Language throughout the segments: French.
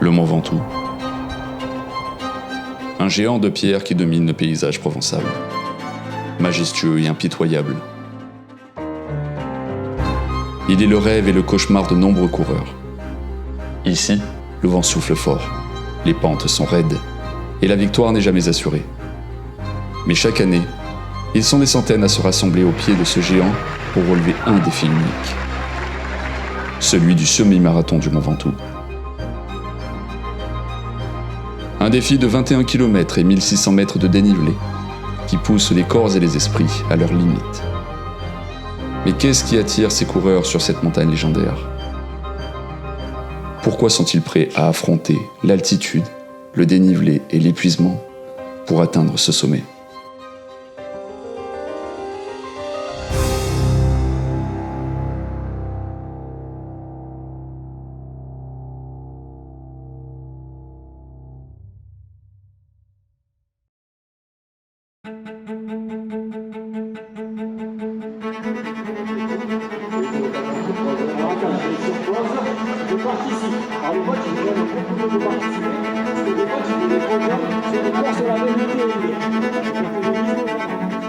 le Mont Ventoux. Un géant de pierre qui domine le paysage provençal. Majestueux et impitoyable. Il est le rêve et le cauchemar de nombreux coureurs. Ici, le vent souffle fort, les pentes sont raides et la victoire n'est jamais assurée. Mais chaque année, ils sont des centaines à se rassembler au pied de ce géant pour relever un défi unique. Celui du semi-marathon du Mont Ventoux. Un défi de 21 km et 1600 mètres de dénivelé qui pousse les corps et les esprits à leurs limites. Mais qu'est-ce qui attire ces coureurs sur cette montagne légendaire ? Pourquoi sont-ils prêts à affronter l'altitude, le dénivelé et l'épuisement pour atteindre ce sommet ?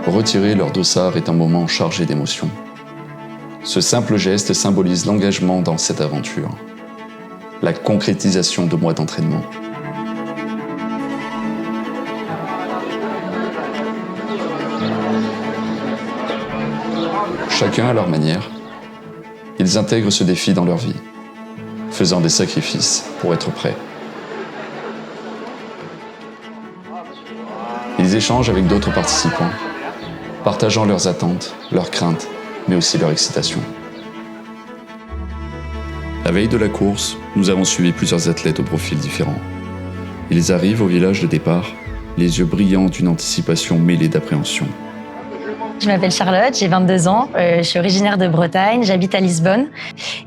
Retirer leur dossard est un moment chargé d'émotions. Ce simple geste symbolise l'engagement dans cette aventure, la concrétisation de mois d'entraînement. Chacun à leur manière, ils intègrent ce défi dans leur vie, faisant des sacrifices pour être prêts. Ils échangent avec d'autres participants, partageant leurs attentes, leurs craintes, mais aussi leur excitation. La veille de la course, nous avons suivi plusieurs athlètes aux profils différents. Ils arrivent au village de départ, les yeux brillants d'une anticipation mêlée d'appréhension. Je m'appelle Charlotte, j'ai 22 ans, je suis originaire de Bretagne, j'habite à Lisbonne.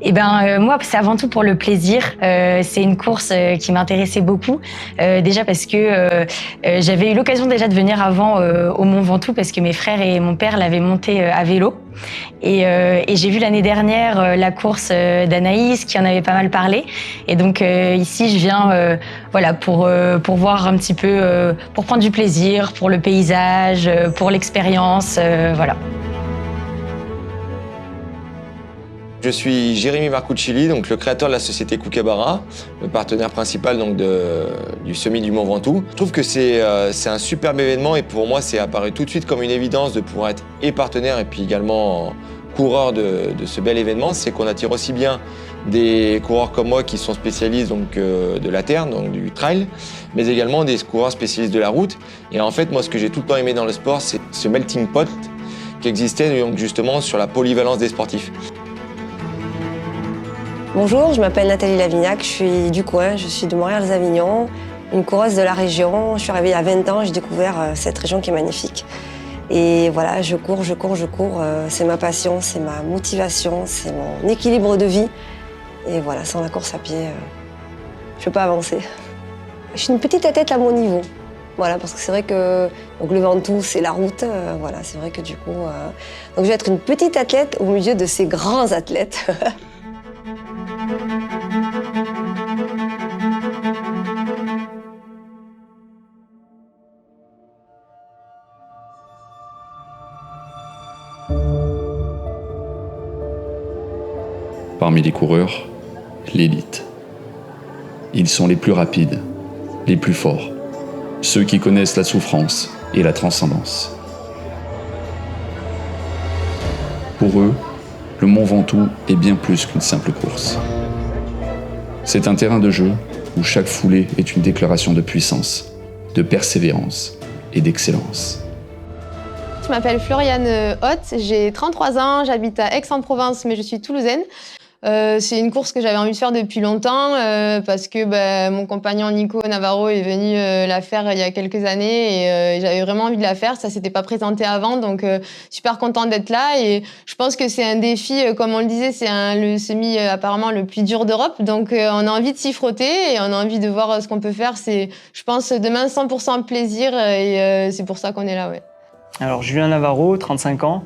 Moi, c'est avant tout pour le plaisir. C'est une course qui m'intéressait beaucoup. Déjà parce que j'avais eu l'occasion déjà de venir avant au Mont Ventoux parce que mes frères et mon père l'avaient monté à vélo. Et j'ai vu l'année dernière la course d'Anaïs qui en avait pas mal parlé. Et donc ici, je viens pour voir un petit peu, pour prendre du plaisir, pour le paysage, pour l'expérience, voilà. Je suis Jérémy Marcuccilli, donc le créateur de la société Kookaburra, le partenaire principal donc du semi du Mont Ventoux. Je trouve que c'est un superbe événement et pour moi, c'est apparu tout de suite comme une évidence de pouvoir être et partenaire et puis également coureur de ce bel événement. C'est qu'on attire aussi bien des coureurs comme moi qui sont spécialistes donc, de la terre, donc du trail, mais également des coureurs spécialistes de la route. Et en fait, moi, ce que j'ai tout le temps aimé dans le sport, c'est ce melting pot qui existait donc, justement sur la polyvalence des sportifs. Bonjour, je m'appelle Nathalie Lavignac, je suis du coin, je suis de Montréal-les-Avignon, une coureuse de la région. Je suis arrivée il y a 20 ans, j'ai découvert cette région qui est magnifique. Et voilà, je cours, c'est ma passion, c'est ma motivation, c'est mon équilibre de vie. Et voilà, sans la course à pied, je ne peux pas avancer. Je suis une petite athlète à mon niveau. Voilà, parce que c'est vrai que donc le Ventoux, c'est la route. Voilà, c'est vrai que du coup, donc je vais être une petite athlète au milieu de ces grands athlètes. Parmi les coureurs, l'élite. Ils sont les plus rapides, les plus forts, ceux qui connaissent la souffrance et la transcendance. Pour eux, le Mont Ventoux est bien plus qu'une simple course. C'est un terrain de jeu où chaque foulée est une déclaration de puissance, de persévérance et d'excellence. Je m'appelle Floriane Hoth, j'ai 33 ans, j'habite à Aix-en-Provence, mais je suis toulousaine. C'est une course que j'avais envie de faire depuis longtemps parce que mon compagnon Nico Navarro est venu la faire il y a quelques années et j'avais vraiment envie de la faire. Ça s'était pas présenté avant, donc super contente d'être là. Et je pense que c'est un défi, comme on le disait, c'est le semi apparemment le plus dur d'Europe. Donc on a envie de s'y frotter et on a envie de voir ce qu'on peut faire. C'est, je pense, demain 100% plaisir et c'est pour ça qu'on est là, ouais. Alors Julien Navarro, 35 ans,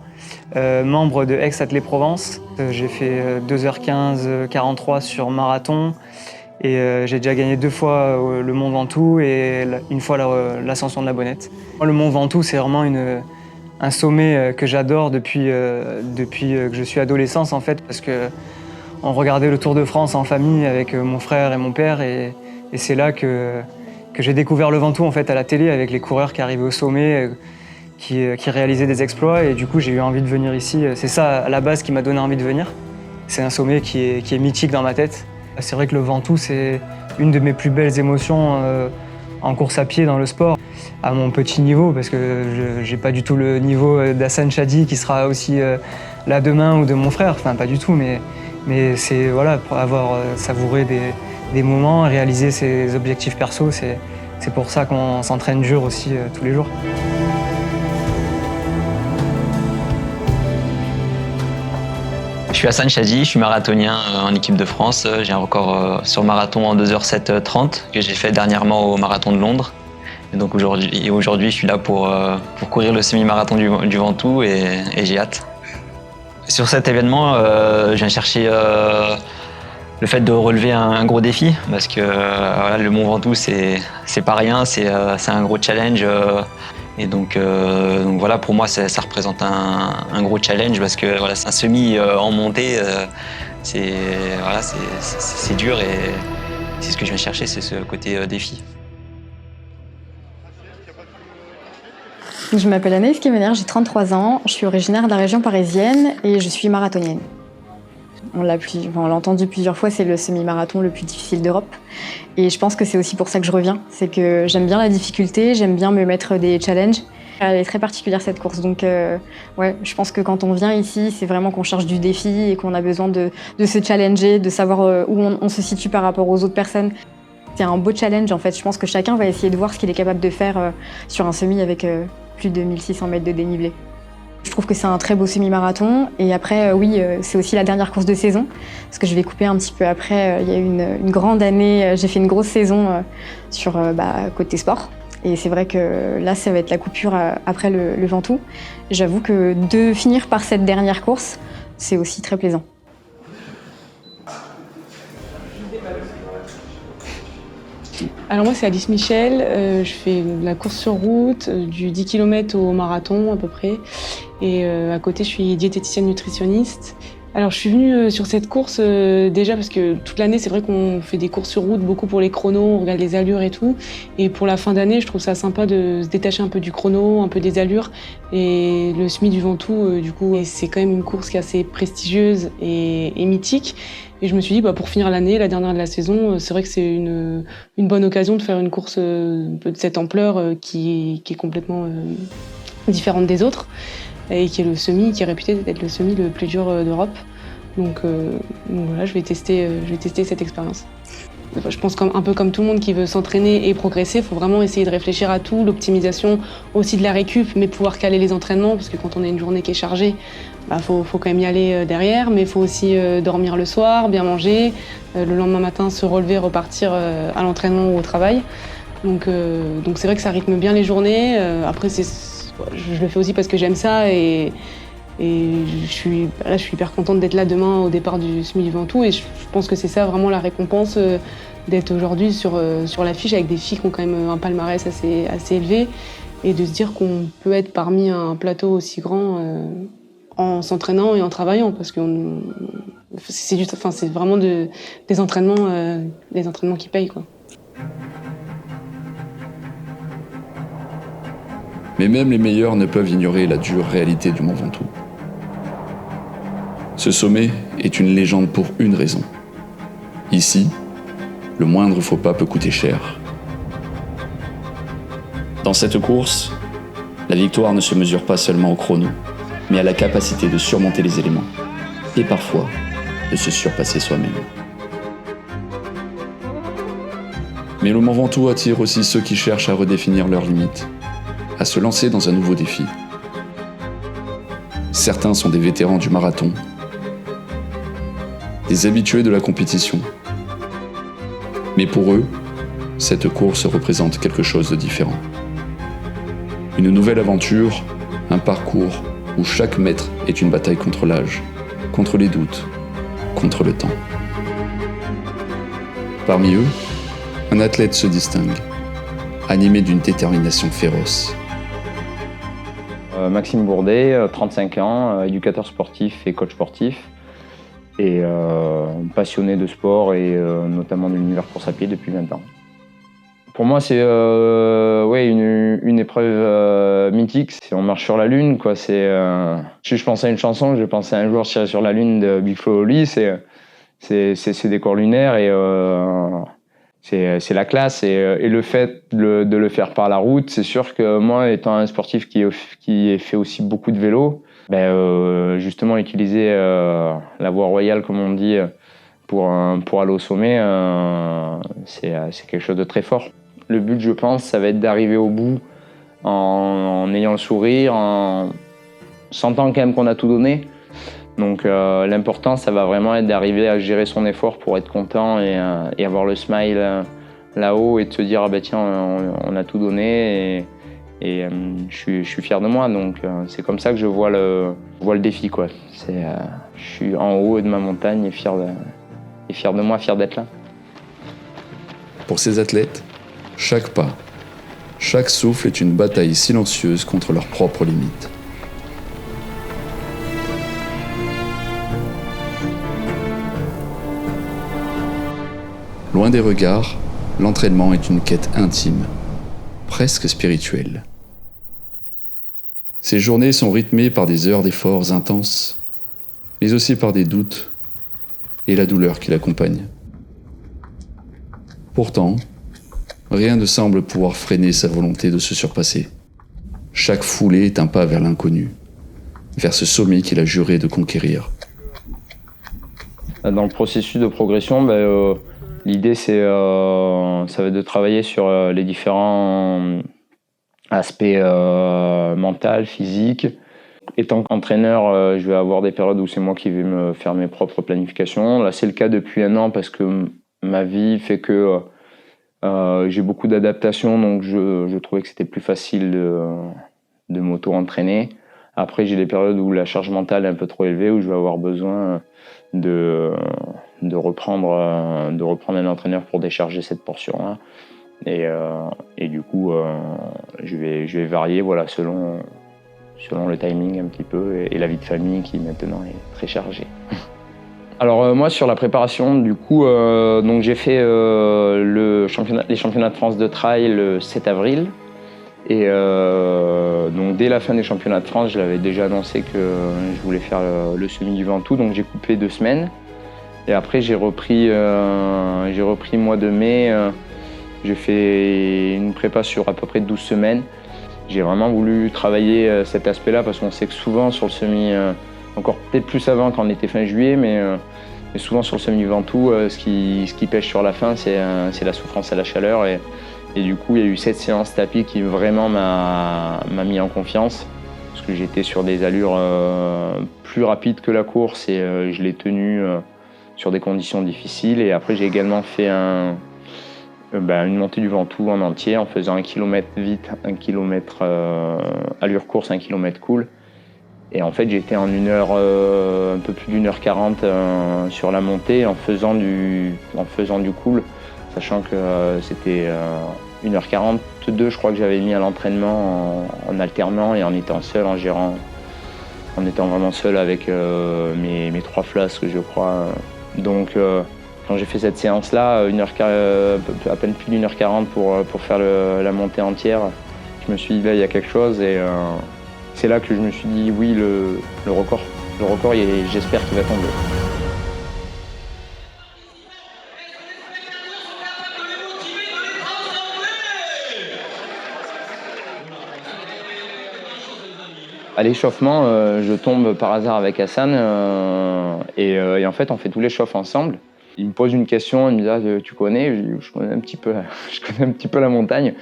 membre de Aix-Athlée-Provence. J'ai fait 2h15, 43 sur marathon Et j'ai déjà gagné 2 fois le Mont Ventoux et une fois l'ascension de la Bonnette. Le Mont Ventoux, c'est vraiment un sommet que j'adore depuis que je suis adolescent en fait, parce qu'on regardait le Tour de France en famille avec mon frère et mon père et c'est là que j'ai découvert le Ventoux en fait à la télé avec les coureurs qui arrivaient au sommet, qui réalisaient des exploits et du coup j'ai eu envie de venir ici. C'est ça à la base qui m'a donné envie de venir. C'est un sommet qui est mythique dans ma tête. C'est vrai que le Ventoux, c'est une de mes plus belles émotions en course à pied dans le sport. À mon petit niveau, parce que je n'ai pas du tout le niveau d'Hassan Chadi qui sera aussi là demain ou de mon frère, enfin pas du tout, mais c'est voilà, pour avoir savouré des moments, réaliser ses objectifs perso, c'est pour ça qu'on s'entraîne dur aussi tous les jours. Je suis Hassan Chadi, je suis marathonien en équipe de France. J'ai un record sur marathon en 2h07:30 que j'ai fait dernièrement au marathon de Londres. Et donc aujourd'hui, je suis là pour courir le semi-marathon du Ventoux et j'ai hâte. Sur cet événement, je viens chercher le fait de relever un gros défi parce que voilà, le Mont Ventoux, c'est pas rien, c'est un gros challenge. Et donc voilà, pour moi, ça représente un gros challenge parce que voilà, c'est un semi en montée, c'est dur et c'est ce que je viens chercher, c'est ce côté défi. Je m'appelle Anaïs Kemener, j'ai 33 ans, je suis originaire de la région parisienne et je suis marathonienne. On l'a entendu plusieurs fois, c'est le semi-marathon le plus difficile d'Europe. Et je pense que c'est aussi pour ça que je reviens. C'est que j'aime bien la difficulté, j'aime bien me mettre des challenges. Elle est très particulière cette course, donc ouais, je pense que quand on vient ici, c'est vraiment qu'on cherche du défi et qu'on a besoin de se challenger, de savoir où on se situe par rapport aux autres personnes. C'est un beau challenge en fait, je pense que chacun va essayer de voir ce qu'il est capable de faire sur un semi avec plus de 1600 mètres de dénivelé. Je trouve que c'est un très beau semi-marathon et après oui, c'est aussi la dernière course de saison parce que je vais couper un petit peu après. Il y a eu une grande année, j'ai fait une grosse saison sur côté sport et c'est vrai que là ça va être la coupure après le Ventoux. J'avoue que de finir par cette dernière course, c'est aussi très plaisant. Alors moi c'est Alice Michel, je fais de la course sur route, du 10 km au marathon à peu près. Et à côté je suis diététicienne nutritionniste. Alors je suis venue sur cette course déjà parce que toute l'année c'est vrai qu'on fait des courses sur route, beaucoup pour les chronos, on regarde les allures et tout. Et pour la fin d'année je trouve ça sympa de se détacher un peu du chrono, un peu des allures. Et le semi du Ventoux du coup c'est quand même une course qui est assez prestigieuse et mythique. Et je me suis dit, pour finir l'année, la dernière de la saison, c'est vrai que c'est une bonne occasion de faire une course de cette ampleur qui est complètement différente des autres et qui est le semi, qui est réputé d'être le semi le plus dur d'Europe. Donc voilà, je vais tester cette expérience. Je pense un peu comme tout le monde qui veut s'entraîner et progresser, il faut vraiment essayer de réfléchir à tout, l'optimisation aussi de la récup, mais pouvoir caler les entraînements, parce que quand on a une journée qui est chargée, faut quand même y aller derrière, mais il faut aussi dormir le soir, bien manger, le lendemain matin se relever, repartir à l'entraînement ou au travail. Donc c'est vrai que ça rythme bien les journées. Après, je le fais aussi parce que j'aime ça et je suis hyper contente d'être là demain au départ du semi du Ventoux et je pense que c'est ça vraiment la récompense d'être aujourd'hui sur l'affiche avec des filles qui ont quand même un palmarès assez élevé et de se dire qu'on peut être parmi un plateau aussi grand en s'entraînant et en travaillant parce que c'est vraiment des entraînements qui payent, quoi. Mais même les meilleurs ne peuvent ignorer la dure réalité du Mont Ventoux. Ce sommet est une légende pour une raison. Ici, le moindre faux pas peut coûter cher. Dans cette course, la victoire ne se mesure pas seulement au chrono, mais à la capacité de surmonter les éléments, et parfois de se surpasser soi-même. Mais le Mont Ventoux attire aussi ceux qui cherchent à redéfinir leurs limites, à se lancer dans un nouveau défi. Certains sont des vétérans du marathon, des habitués de la compétition. Mais pour eux, cette course représente quelque chose de différent. Une nouvelle aventure, un parcours où chaque mètre est une bataille contre l'âge, contre les doutes, contre le temps. Parmi eux, un athlète se distingue, animé d'une détermination féroce. Maxime Bourdet, 35 ans, éducateur sportif et coach sportif, et passionné de sport et notamment de l'univers course à pied depuis 20 ans. Pour moi, c'est une épreuve mythique. On marche sur la Lune, quoi. Si je pense à une chanson, je pensais un jour tirer sur la Lune de Big Flo et Oli. C'est des corps lunaires et c'est la classe. Et le fait de le faire par la route, c'est sûr que moi, étant un sportif qui fait aussi beaucoup de vélo, justement utiliser la voie royale, comme on dit, pour aller au sommet, c'est quelque chose de très fort. Le but, je pense, ça va être d'arriver au bout en ayant le sourire, en sentant quand même qu'on a tout donné. Donc l'important, ça va vraiment être d'arriver à gérer son effort pour être content et avoir le smile là-haut et de se dire tiens, on a tout donné et je suis fier de moi. Donc c'est comme ça que je vois le défi, quoi. Je suis en haut de ma montagne et fier de moi, fier d'être là. Pour ces athlètes, chaque pas, chaque souffle est une bataille silencieuse contre leurs propres limites. Loin des regards, l'entraînement est une quête intime, presque spirituelle. Ces journées sont rythmées par des heures d'efforts intenses, mais aussi par des doutes et la douleur qui l'accompagne. Pourtant, rien ne semble pouvoir freiner sa volonté de se surpasser. Chaque foulée est un pas vers l'inconnu, vers ce sommet qu'il a juré de conquérir. Dans le processus de progression, l'idée ça va être de travailler sur les différents aspects mental, physique. Étant qu'entraîneur, je vais avoir des périodes où c'est moi qui vais me faire mes propres planifications. Là, c'est le cas depuis 1 an parce que ma vie fait que j'ai beaucoup d'adaptations, donc je trouvais que c'était plus facile de m'auto-entraîner. Après, j'ai des périodes où la charge mentale est un peu trop élevée, où je vais avoir besoin de reprendre un entraîneur pour décharger cette portion-là. Et du coup, je vais varier, voilà, selon le timing un petit peu et la vie de famille qui maintenant est très chargée. Alors moi, sur la préparation, du coup, donc j'ai fait les championnats de France de trail le 7 avril. Et donc dès la fin des championnats de France, je l'avais déjà annoncé que je voulais faire le semi du Ventoux, donc j'ai coupé 2 semaines. Et après j'ai repris le mois de mai. J'ai fait une prépa sur à peu près 12 semaines. J'ai vraiment voulu travailler cet aspect-là parce qu'on sait que souvent sur le semi, encore peut-être plus avant quand on était fin juillet, mais souvent sur le semi du Ventoux, ce qui pêche sur la fin, c'est la souffrance et la chaleur. Et du coup, il y a eu cette séance tapis qui vraiment m'a mis en confiance parce que j'étais sur des allures plus rapides que la course et je l'ai tenue sur des conditions difficiles. Et après, j'ai également fait une montée du Ventoux en entier en faisant 1 km vite, 1 km allure course, 1 km cool. Et en fait, j'étais en un peu plus d'1h40 sur la montée en faisant du cool, sachant que c'était 1h42, je crois que j'avais mis à l'entraînement en alternant et en étant seul, en gérant, en étant vraiment seul avec mes 3 flasques, je crois. Donc, quand j'ai fait cette séance-là, à peine plus d'1h40 pour faire la montée entière, je me suis dit, là, il y a quelque chose. Et c'est là que je me suis dit, oui, le record. Le record, j'espère qu'il va tomber. À l'échauffement, je tombe par hasard avec Hassan et en fait, on fait tous les chauffes ensemble. Il me pose une question, il me dit tu connais? Je dis, je connais un petit peu la montagne.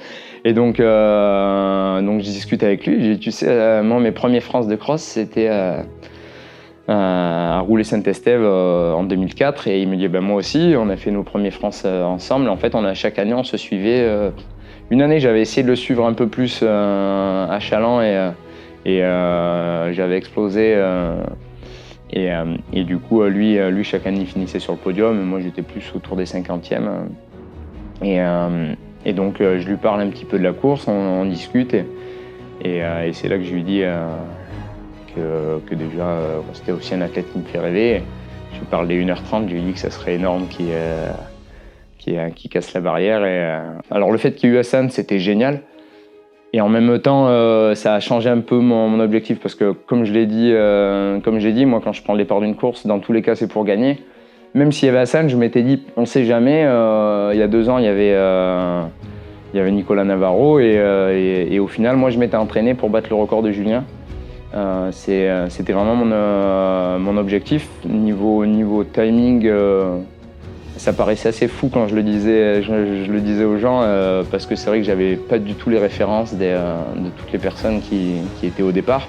Et donc je discute avec lui. Je dis, tu sais, moi, mes premiers France de cross, c'était à Rouler-Saint-Estève en 2004. Et il me dit, moi aussi, on a fait nos premiers France ensemble. En fait, chaque année, on se suivait. Une année, j'avais essayé de le suivre un peu plus à Chaland et j'avais explosé. Et du coup, lui, chaque année, il finissait sur le podium. Moi, j'étais plus autour des 50e. Et donc, je lui parle un petit peu de la course, on discute. Et c'est là que je lui dis que déjà, c'était aussi un athlète qui me fait rêver. Je lui parle des 1h30, je lui dis que ça serait énorme qu'il casse la barrière. Alors, le fait qu'il y ait eu Hassan, c'était génial. Et en même temps, ça a changé un peu mon objectif parce que, comme j'ai dit, moi, quand je prends le départ d'une course, dans tous les cas, c'est pour gagner. Même s'il y avait Hassan, je m'étais dit, on ne sait jamais. Il y a 2 ans, il y avait Nicolas Navarro et au final, moi, je m'étais entraîné pour battre le record de Julien. C'était vraiment mon objectif. Niveau timing, ça paraissait assez fou quand je le disais aux gens parce que c'est vrai que j'avais pas du tout les références de toutes les personnes qui étaient au départ.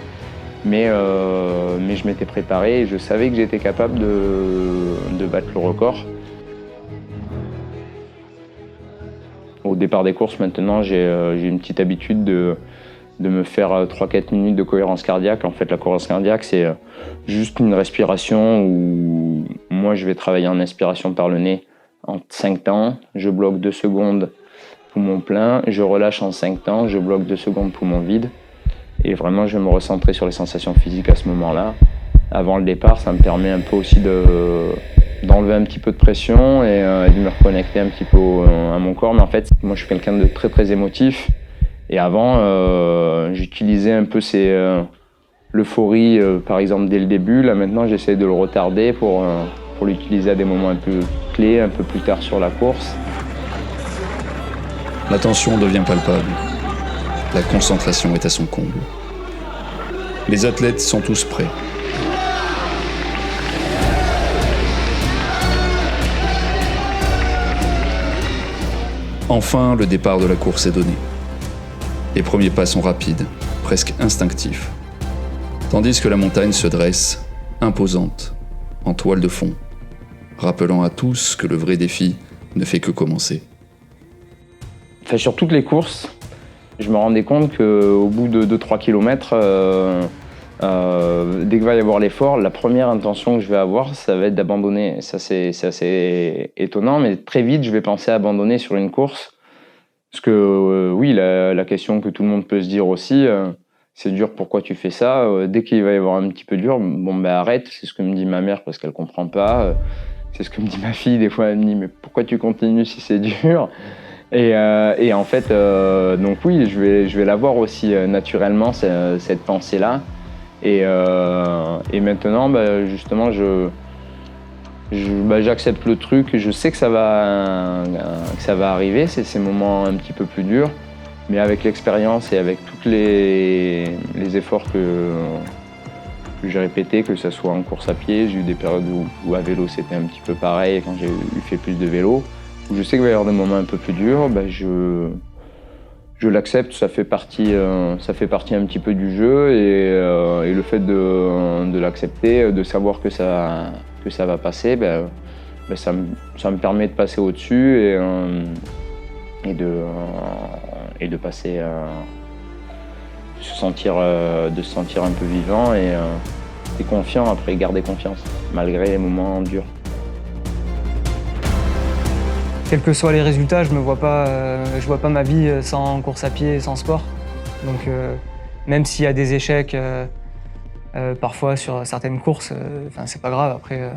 Mais je m'étais préparé et je savais que j'étais capable de battre le record. Au départ des courses, maintenant, j'ai une petite habitude de me faire 3-4 minutes de cohérence cardiaque. En fait, la cohérence cardiaque, c'est juste une respiration où moi, je vais travailler en inspiration par le nez en 5 temps. Je bloque 2 secondes, poumon plein. Je relâche en 5 temps. Je bloque 2 secondes, poumon vide. Et vraiment, je vais me recentrer sur les sensations physiques à ce moment-là. Avant le départ, ça me permet un peu aussi d'enlever un petit peu de pression et de me reconnecter un petit peu à mon corps. Mais en fait, moi, je suis quelqu'un de très, très émotif. Et avant, j'utilisais un peu l'euphorie, par exemple, dès le début. Là, maintenant, j'essaie de le retarder pour l'utiliser à des moments un peu clés, un peu plus tard sur la course. La tension devient palpable. La concentration est à son comble. Les athlètes sont tous prêts. Enfin, le départ de la course est donné. Les premiers pas sont rapides, presque instinctifs, tandis que la montagne se dresse, imposante, en toile de fond, rappelant à tous que le vrai défi ne fait que commencer. Enfin, sur toutes les courses, je me rendais compte qu'au bout de 2-3 km, dès qu'il va y avoir l'effort, la première intention que je vais avoir, ça va être d'abandonner. Ça, c'est assez étonnant, mais très vite, je vais penser à abandonner sur une course. Parce que oui, la question que tout le monde peut se dire aussi, c'est dur, pourquoi tu fais ça? Dès qu'il va y avoir un petit peu dur, bon ben arrête, c'est ce que me dit ma mère parce qu'elle comprend pas. C'est ce que me dit ma fille, des fois elle me dit mais pourquoi tu continues si c'est dur? Et en fait, donc oui, je vais l'avoir aussi naturellement, cette pensée-là. Et maintenant, bah, justement, j'accepte le truc, je sais que ça va arriver, c'est ces moments un petit peu plus durs, mais avec l'expérience et avec tous les efforts que j'ai répétés, que ce soit en course à pied, j'ai eu des périodes où à vélo c'était un petit peu pareil, quand j'ai fait plus de vélo, où je sais qu'il va y avoir des moments un peu plus durs, bah, je l'accepte, ça fait partie un petit peu du jeu et le fait de l'accepter, de savoir que ça va passer, ça me permet de passer au-dessus et de passer, de se sentir un peu vivant et confiant après, garder confiance, malgré les moments durs. Quels que soient les résultats, je vois pas ma vie sans course à pied, sans sport. Donc même s'il y a des échecs, parfois sur certaines courses, c'est pas grave. Après,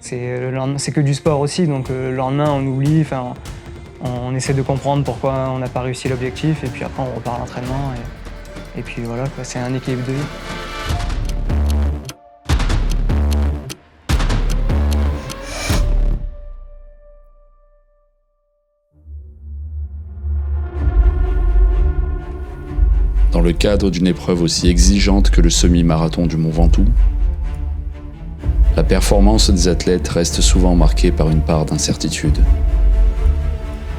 c'est que du sport aussi, donc le lendemain on oublie, on essaie de comprendre pourquoi on n'a pas réussi l'objectif, et puis après on repart à l'entraînement, et puis voilà, quoi, c'est un équilibre de vie. Dans le cadre d'une épreuve aussi exigeante que le semi-marathon du Mont Ventoux, la performance des athlètes reste souvent marquée par une part d'incertitude.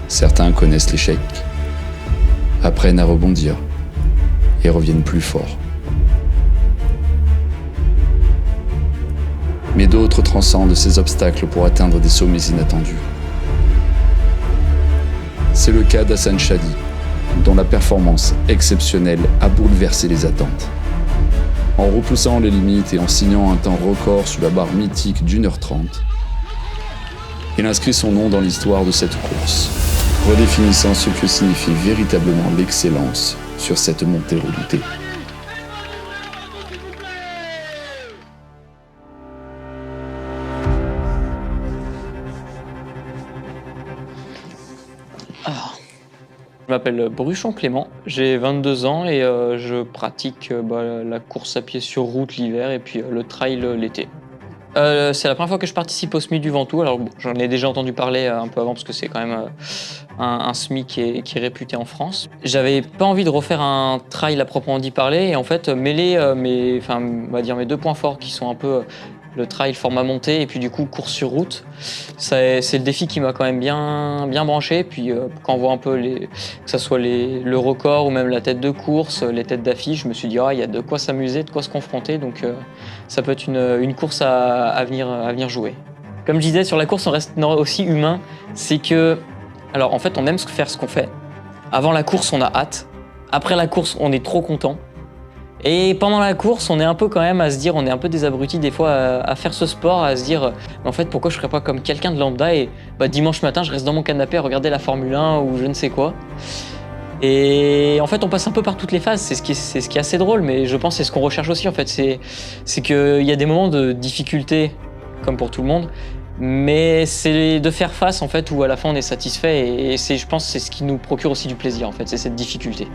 Certains connaissent l'échec, apprennent à rebondir et reviennent plus forts. Mais d'autres transcendent ces obstacles pour atteindre des sommets inattendus. C'est le cas d'Hassan Chadi, dont la performance exceptionnelle a bouleversé les attentes. En repoussant les limites et en signant un temps record sur la barre mythique d'1h30, il inscrit son nom dans l'histoire de cette course, redéfinissant ce que signifie véritablement l'excellence sur cette montée redoutée. Je m'appelle Bruchon Clément, j'ai 22 ans et je pratique la course à pied sur route l'hiver et puis le trail l'été. C'est la première fois que je participe au SMI du Ventoux. Alors bon, j'en ai déjà entendu parler un peu avant parce que c'est quand même un SMI qui est réputé en France. J'avais pas envie de refaire un trail à proprement dit parler et en fait mêler mes deux points forts qui sont un peu le trail format montée et puis du coup course sur route. C'est le défi qui m'a quand même bien branché. Puis quand on voit un peu que ça soit le record ou même la tête de course, les têtes d'affiche, je me suis dit il y a de quoi s'amuser, de quoi se confronter. Donc ça peut être une course à venir jouer. Comme je disais, sur la course on reste aussi humain. C'est que, alors en fait on aime faire ce qu'on fait. Avant la course on a hâte. Après la course on est trop content. Et pendant la course, on est un peu quand même à se dire, on est un peu des abrutis des fois à faire ce sport, à se dire, en fait, pourquoi je ne serais pas comme quelqu'un de lambda et dimanche matin, je reste dans mon canapé à regarder la Formule 1 ou je ne sais quoi. Et en fait, on passe un peu par toutes les phases, c'est ce qui est assez drôle, mais je pense que c'est ce qu'on recherche aussi, en fait. C'est qu'il y a des moments de difficulté, comme pour tout le monde, mais c'est de faire face, en fait, où à la fin, on est satisfait et je pense que c'est ce qui nous procure aussi du plaisir, en fait, c'est cette difficulté.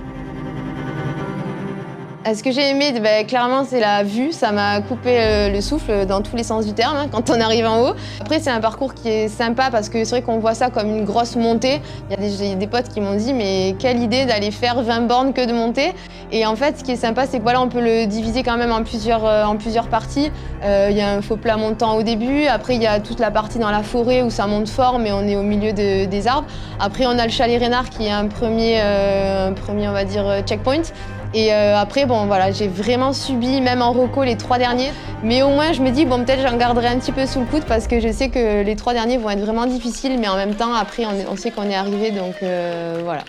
Ce que j'ai aimé, clairement, c'est la vue. Ça m'a coupé le souffle dans tous les sens du terme quand on arrive en haut. Après, c'est un parcours qui est sympa parce que c'est vrai qu'on voit ça comme une grosse montée. Il y a des potes qui m'ont dit mais quelle idée d'aller faire 20 bornes que de monter. Et en fait, ce qui est sympa, c'est que voilà, on peut le diviser quand même en plusieurs parties. Il y a un faux plat montant au début. Après, il y a toute la partie dans la forêt où ça monte fort, mais on est au milieu des arbres. Après, on a le chalet Reynard qui est un premier on va dire, checkpoint. Et après, j'ai vraiment subi, même en reco, les 3 derniers. Mais au moins, je me dis, peut-être j'en garderai un petit peu sous le coude parce que je sais que les 3 derniers vont être vraiment difficiles. Mais en même temps, après, on sait qu'on est arrivé, donc voilà.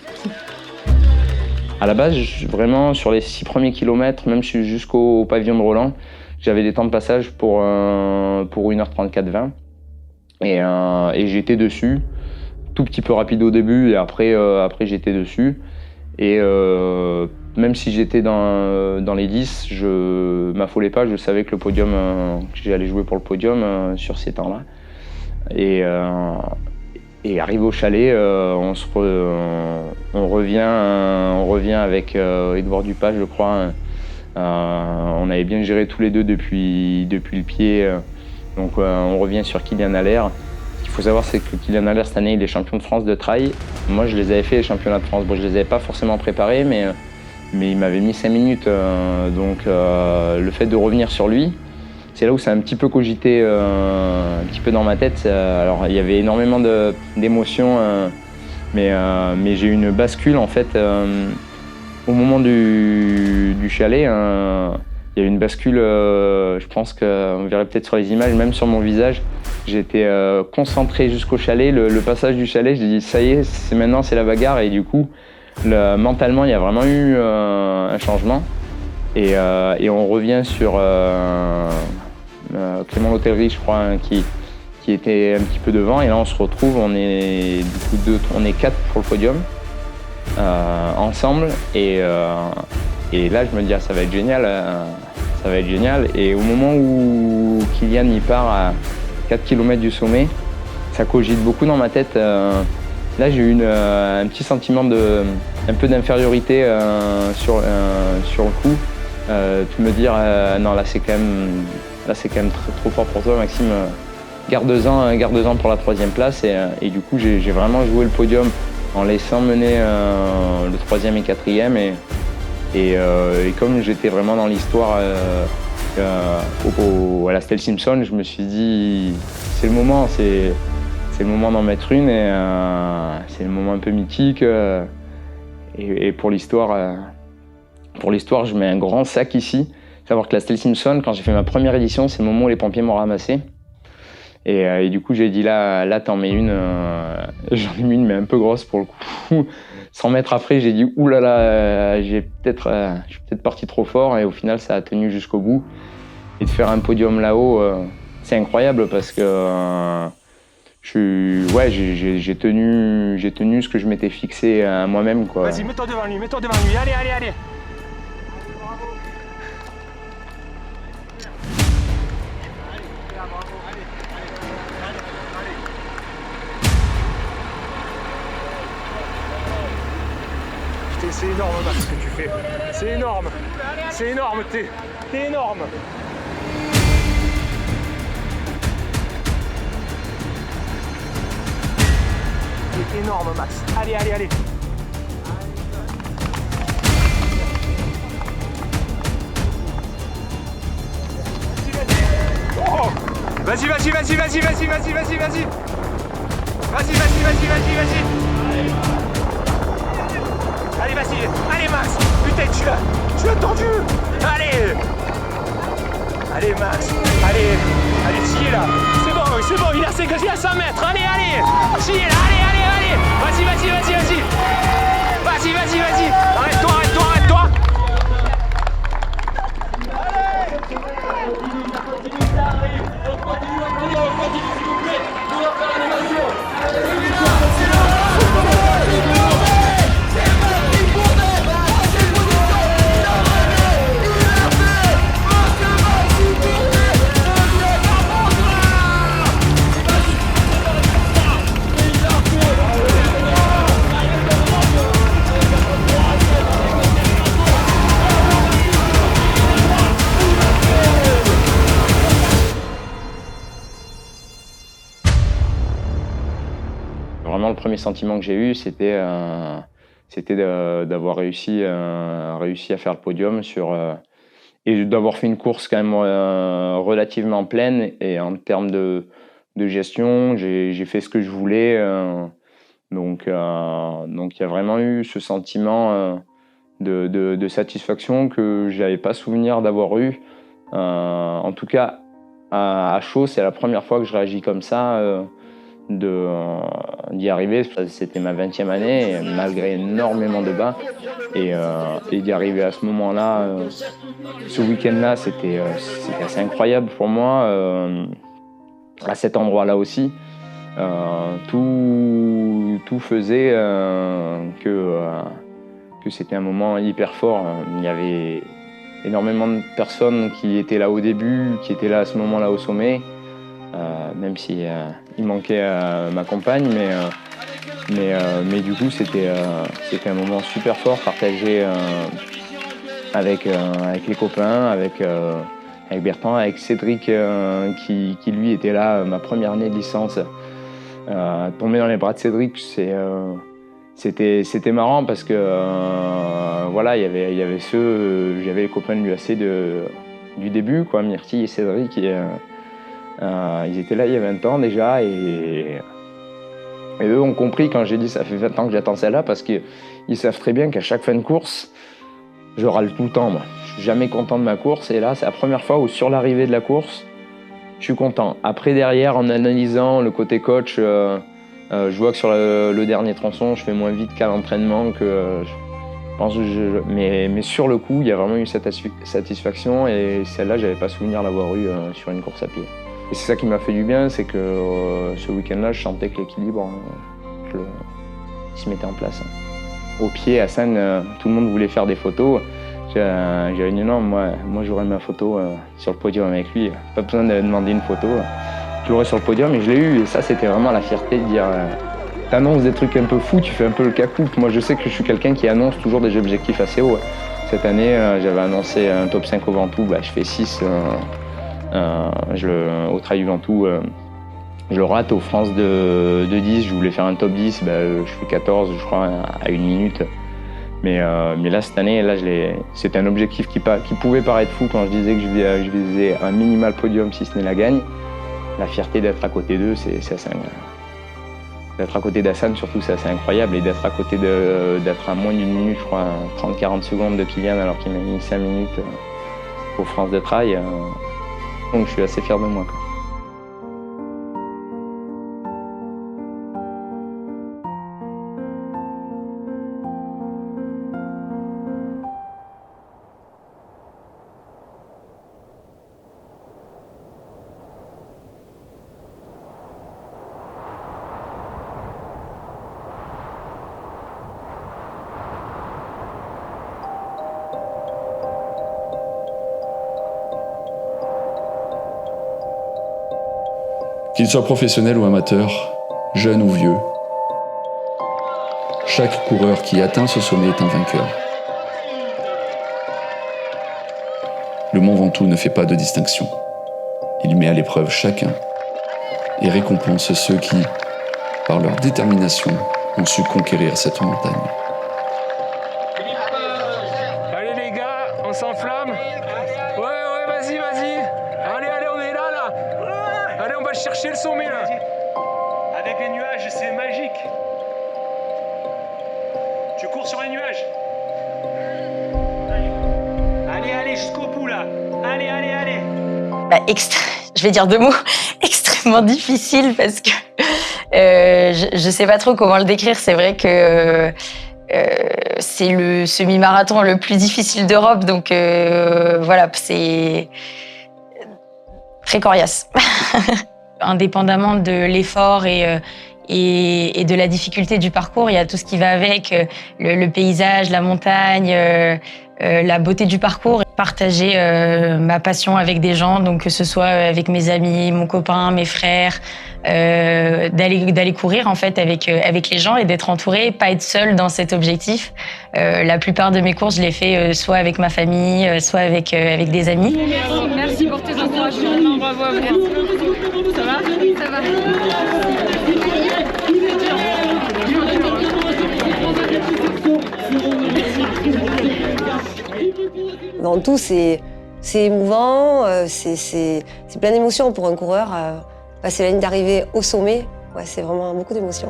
À la base, vraiment, sur les 6 premiers kilomètres, même jusqu'au pavillon de Roland, j'avais des temps de passage pour 1h34-20. Et j'étais dessus, tout petit peu rapide au début, et après j'étais dessus. Et même si j'étais dans les 10, je m'affolais pas, je savais que le podium, que j'allais jouer pour le podium sur ces temps-là. Et arrivé au chalet, on revient avec Edouard Dupage, je crois. On avait bien géré tous les deux depuis le pied. Donc on revient sur Kylian Allaire. Ce qu'il faut savoir, c'est que Kylian Allaire, cette année, il est champion de France de trail. Moi, je les avais fait, les championnats de France. Bon, je les avais pas forcément préparés, mais il m'avait mis 5 minutes. Donc le fait de revenir sur lui, c'est là où ça a un petit peu cogité un petit peu dans ma tête. Alors, il y avait énormément d'émotions, mais j'ai eu une bascule, en fait, au moment du chalet. Il y a eu une bascule, je pense qu'on verrait peut-être sur les images, même sur mon visage. J'étais concentré jusqu'au chalet, le passage du chalet, je dis ça y est, maintenant c'est la bagarre. Et du coup, mentalement, il y a vraiment eu un changement. Et on revient sur Clément L'Hôtellerie, je crois, qui était un petit peu devant. Et là, on se retrouve, on est 4 pour le podium, ensemble. Et là, je me dis, ça va être génial. Ça va être génial. Et au moment où Kylian y part à 4 km du sommet, ça cogite beaucoup dans ma tête. Là, j'ai eu un petit sentiment un peu d'infériorité sur le coup. De me dire, non, là, c'est quand même trop fort pour toi, Maxime. Garde-en pour la 3e place. Et du coup, j'ai vraiment joué le podium en laissant mener le 3e et 4e. Et comme j'étais vraiment dans l'histoire à la Stell Simpson, je me suis dit, c'est le moment d'en mettre une, et c'est le moment un peu mythique. Et pour l'histoire, je mets un grand sac ici. Savoir que la Stell Simpson, quand j'ai fait ma première édition, c'est le moment où les pompiers m'ont ramassé. Et du coup, j'ai dit là t'en mets une. J'en ai mis une, mais un peu grosse pour le coup. 100 mètres après, j'ai dit « Ouh là là, je suis peut-être parti trop fort » et au final, ça a tenu jusqu'au bout. Et de faire un podium là-haut, c'est incroyable parce que j'ai tenu ce que je m'étais fixé à moi-même. Vas-y, mets-toi devant lui, allez, allez, allez. C'est énorme, Max, ce que tu fais. C'est énorme. C'est énorme, t'es énorme. T'es énorme, Max. Allez, allez, allez. Vas-y, vas-y, vas-y, vas-y, vas-y, vas-y, vas-y, vas-y. Vas-y, vas-y, vas-y, vas-y, vas-y. Allez, vas-y, allez Max. Putain, tu l'as tendu. Allez. Allez Max, allez, t'y es là. C'est bon, il a 100 mètres. Allez, t'y es là, allez. Vas-y. Vas-y. Arrête-toi. Vraiment, le premier sentiment que j'ai eu, c'était d'avoir réussi à faire le podium et d'avoir fait une course quand même relativement pleine. Et en termes de gestion, j'ai fait ce que je voulais. Donc, il y a vraiment eu ce sentiment de satisfaction que je n'avais pas souvenir d'avoir eu. En tout cas, à chaud, c'est la première fois que je réagis comme ça. D'y arriver, c'était ma 20e année, malgré énormément de bas, et d'y arriver à ce moment-là, ce week-end-là, c'était assez incroyable pour moi, à cet endroit-là aussi. Tout faisait que c'était un moment hyper fort. Il y avait énormément de personnes qui étaient là au début, qui étaient là à ce moment-là au sommet. Même si il manquait ma compagne, mais du coup c'était un moment super fort partagé avec les copains, avec Bertrand, avec Cédric qui lui était là ma première année de licence. Tomber dans les bras de Cédric, c'était marrant parce que voilà, il y avait j'avais les copains de l'UAC du début, quoi, Myrtille et Cédric. Ils étaient là il y a 20 ans déjà et eux ont compris quand j'ai dit ça fait 20 ans que j'attends celle-là parce qu'ils savent très bien qu'à chaque fin de course, je râle tout le temps. Moi. Je suis jamais content de ma course et là c'est la première fois où sur l'arrivée de la course, je suis content. Après derrière, en analysant le côté coach, je vois que sur le dernier tronçon, je fais moins vite qu'à l'entraînement. Mais sur le coup, il y a vraiment eu cette satisfaction et celle-là, j'avais pas souvenir d'avoir eu sur une course à pied. Et c'est ça qui m'a fait du bien, c'est que ce week-end-là, je sentais que l'équilibre se mettait en place. Au pied, à Sannes, tout le monde voulait faire des photos. J'avais dit non, moi j'aurais ma photo sur le podium avec lui. Pas besoin de demander une photo. Je l'aurais sur le podium et je l'ai eu. Et ça, c'était vraiment la fierté de dire t'annonces des trucs un peu fous, tu fais un peu le cacou. Moi, je sais que je suis quelqu'un qui annonce toujours des objectifs assez hauts. Cette année, j'avais annoncé un top 5 au Ventoux, je fais 6. Au Trail du Ventoux, je le rate. Aux France de 10, je voulais faire un top 10, je fais 14, je crois, à 1 minute. Mais là, cette année, c'était un objectif qui pouvait paraître fou quand je disais que je visais un minimal podium, si ce n'est la gagne. La fierté d'être à côté d'eux, c'est assez incroyable. D'être à côté d'Hassan, surtout, c'est assez incroyable. Et d'être à côté d'être à moins d'une minute, je crois, 30-40 secondes de Kylian, alors qu'il m'a mis 5 minutes aux France de Trail. Donc je suis assez fier de moi. Qu'ils soient professionnels ou amateurs, jeunes ou vieux, chaque coureur qui atteint ce sommet est un vainqueur. Le Mont Ventoux ne fait pas de distinction. Il met à l'épreuve chacun et récompense ceux qui, par leur détermination, ont su conquérir cette montagne. Allez les gars, on s'enflamme. Ouais, vas-y. Allez, on est là. Allez, on va chercher le sommet là. Avec les nuages, c'est magique. Tu cours sur les nuages. Allez, jusqu'au bout là. Allez. Je vais dire 2 mots, extrêmement difficile parce que je sais pas trop comment le décrire. C'est vrai que c'est le semi-marathon le plus difficile d'Europe, donc voilà, c'est très coriace. Indépendamment de l'effort et de la difficulté du parcours, il y a tout ce qui va avec, le paysage, la montagne, la beauté du parcours. Partager ma passion avec des gens, donc que ce soit avec mes amis, mon copain, mes frères, d'aller courir en fait avec les gens et d'être entouré, pas être seul dans cet objectif. La plupart de mes courses, je les fais soit avec ma famille, soit avec des amis. Merci pour tes encouragements. Bravo à vous. Ça va? Ventoux, c'est émouvant, c'est plein d'émotions pour un coureur. Passer la ligne d'arrivée au sommet, ouais, c'est vraiment beaucoup d'émotions.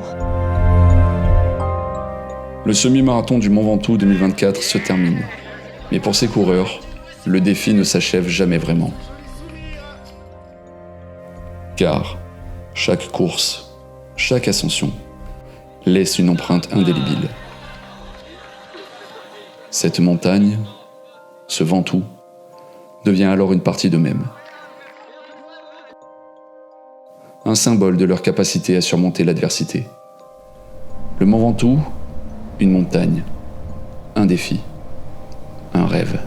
Le semi-marathon du Mont Ventoux 2024 se termine. Mais pour ces coureurs, le défi ne s'achève jamais vraiment. Car chaque course, chaque ascension, laisse une empreinte indélébile. Cette montagne, ce Ventoux, devient alors une partie d'eux-mêmes. Un symbole de leur capacité à surmonter l'adversité. Le Mont Ventoux, une montagne, un défi, un rêve.